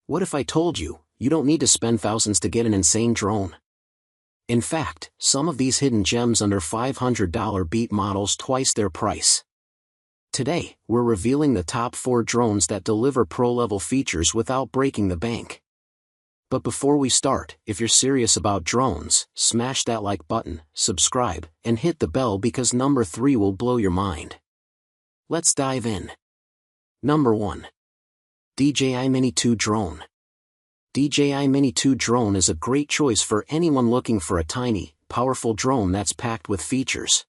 What if I told you, you don't need to spend thousands to get an insane drone? In fact, some of these hidden gems under $500 beat models twice their price. Today, we're revealing the top 4 drones that deliver pro-level features without breaking the bank. But before we start, if you're serious about drones, smash that like button, subscribe, and hit the bell because number 3 will blow your mind. Let's dive in. Number 1. DJI Mini2 Drone. DJI Mini2 drone is a great choice for anyone looking for a tiny, powerful drone that's packed with features.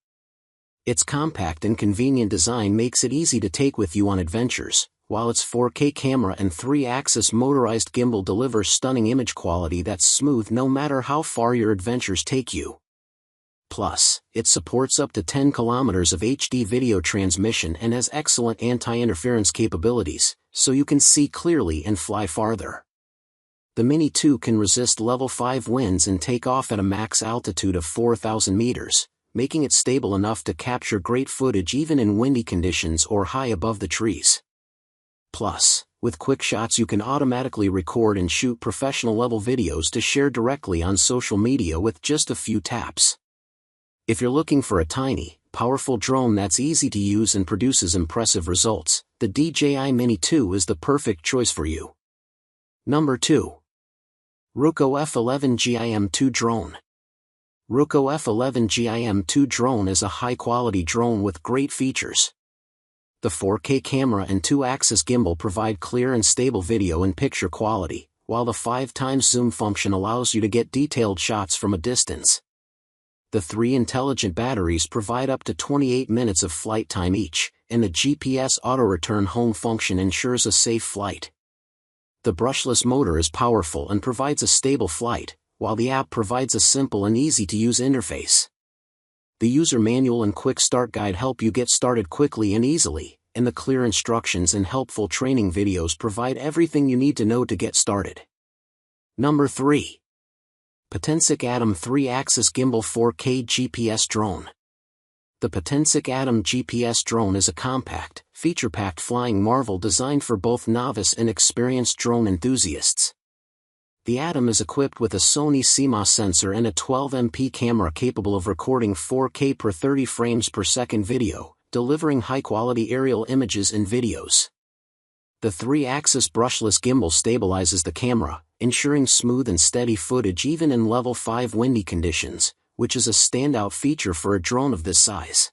Its compact and convenient design makes it easy to take with you on adventures, while its 4K camera and 3-axis motorized gimbal deliver stunning image quality that's smooth no matter how far your adventures take you. Plus, it supports up to 10 kilometers of HD video transmission and has excellent anti-interference capabilities, so you can see clearly and fly farther. The Mini2 can resist level 5 winds and take off at a max altitude of 4,000 meters, making it stable enough to capture great footage even in windy conditions or high above the trees. Plus, with quick shots you can automatically record and shoot professional-level videos to share directly on social media with just a few taps. If you're looking for a tiny, powerful drone that's easy to use and produces impressive results, the DJI Mini2 is the perfect choice for you. Number 2. Ruko F11 GIM2 Drone. Ruko F11 GIM2 drone is a high-quality drone with great features. The 4K camera and 2-axis gimbal provide clear and stable video and picture quality, while the 5x zoom function allows you to get detailed shots from a distance. The 3 intelligent batteries provide up to 28 minutes of flight time each, and the GPS auto-return home function ensures a safe flight. The brushless motor is powerful and provides a stable flight, while the app provides a simple and easy-to-use interface. The user manual and quick start guide help you get started quickly and easily, and the clear instructions and helpful training videos provide everything you need to know to get started. Number 3. Potensic Atom 3-axis gimbal 4K GPS drone. The Potensic Atom GPS drone is a compact, feature-packed flying marvel designed for both novice and experienced drone enthusiasts. The Atom is equipped with a Sony CMOS sensor and a 12MP camera capable of recording 4K per 30 frames per second video, delivering high-quality aerial images and videos. The 3-axis brushless gimbal stabilizes the camera, ensuring smooth and steady footage even in level 5 windy conditions, which is a standout feature for a drone of this size.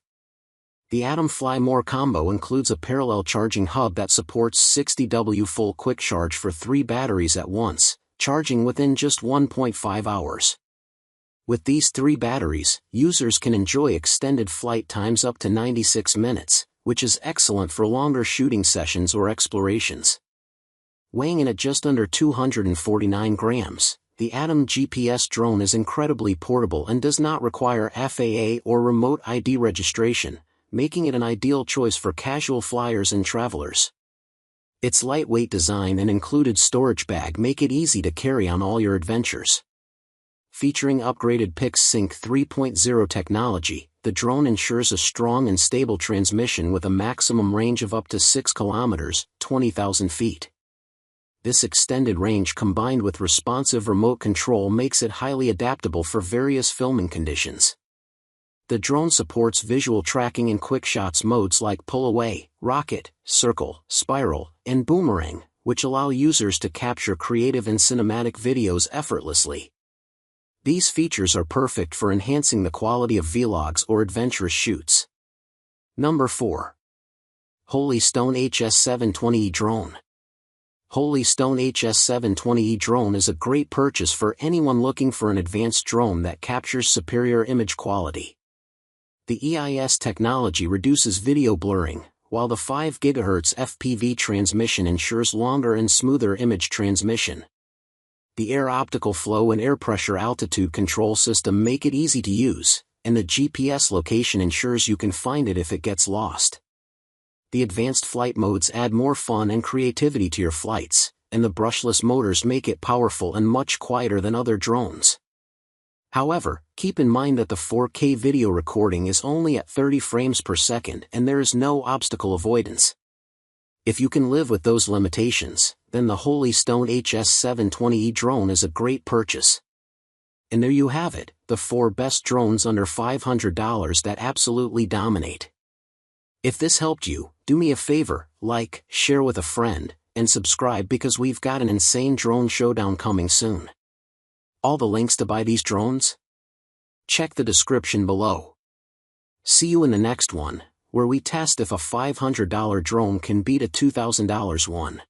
The Atom Fly More combo includes a parallel charging hub that supports 60W full quick charge for 3 batteries at once, charging within just 1.5 hours. With these 3 batteries, users can enjoy extended flight times up to 96 minutes, which is excellent for longer shooting sessions or explorations. Weighing in at just under 249 grams, the Atom GPS drone is incredibly portable and does not require FAA or remote ID registration, making it an ideal choice for casual flyers and travelers. Its lightweight design and included storage bag make it easy to carry on all your adventures. Featuring upgraded PixSync 3.0 technology, the drone ensures a strong and stable transmission with a maximum range of up to 6 kilometers, 20,000 feet. This extended range combined with responsive remote control makes it highly adaptable for various filming conditions. The drone supports visual tracking and quick shots modes like pull away, rocket, circle, spiral, and boomerang, which allow users to capture creative and cinematic videos effortlessly. These features are perfect for enhancing the quality of vlogs or adventurous shoots. Number 4. Holy Stone HS720E Drone. Holy Stone HS720E drone is a great purchase for anyone looking for an advanced drone that captures superior image quality. The EIS technology reduces video blurring, while the 5 GHz FPV transmission ensures longer and smoother image transmission. The air optical flow and air pressure altitude control system make it easy to use, and the GPS location ensures you can find it if it gets lost. The advanced flight modes add more fun and creativity to your flights, and the brushless motors make it powerful and much quieter than other drones. However, keep in mind that the 4K video recording is only at 30 frames per second and there is no obstacle avoidance. If you can live with those limitations, then the Holy Stone HS720E drone is a great purchase. And there you have it, the 4 best drones under $500 that absolutely dominate. If this helped you, do me a favor, like, share with a friend, and subscribe because we've got an insane drone showdown coming soon. All the links to buy these drones? Check the description below. See you in the next one, where we test if a $500 drone can beat a $2,000 one.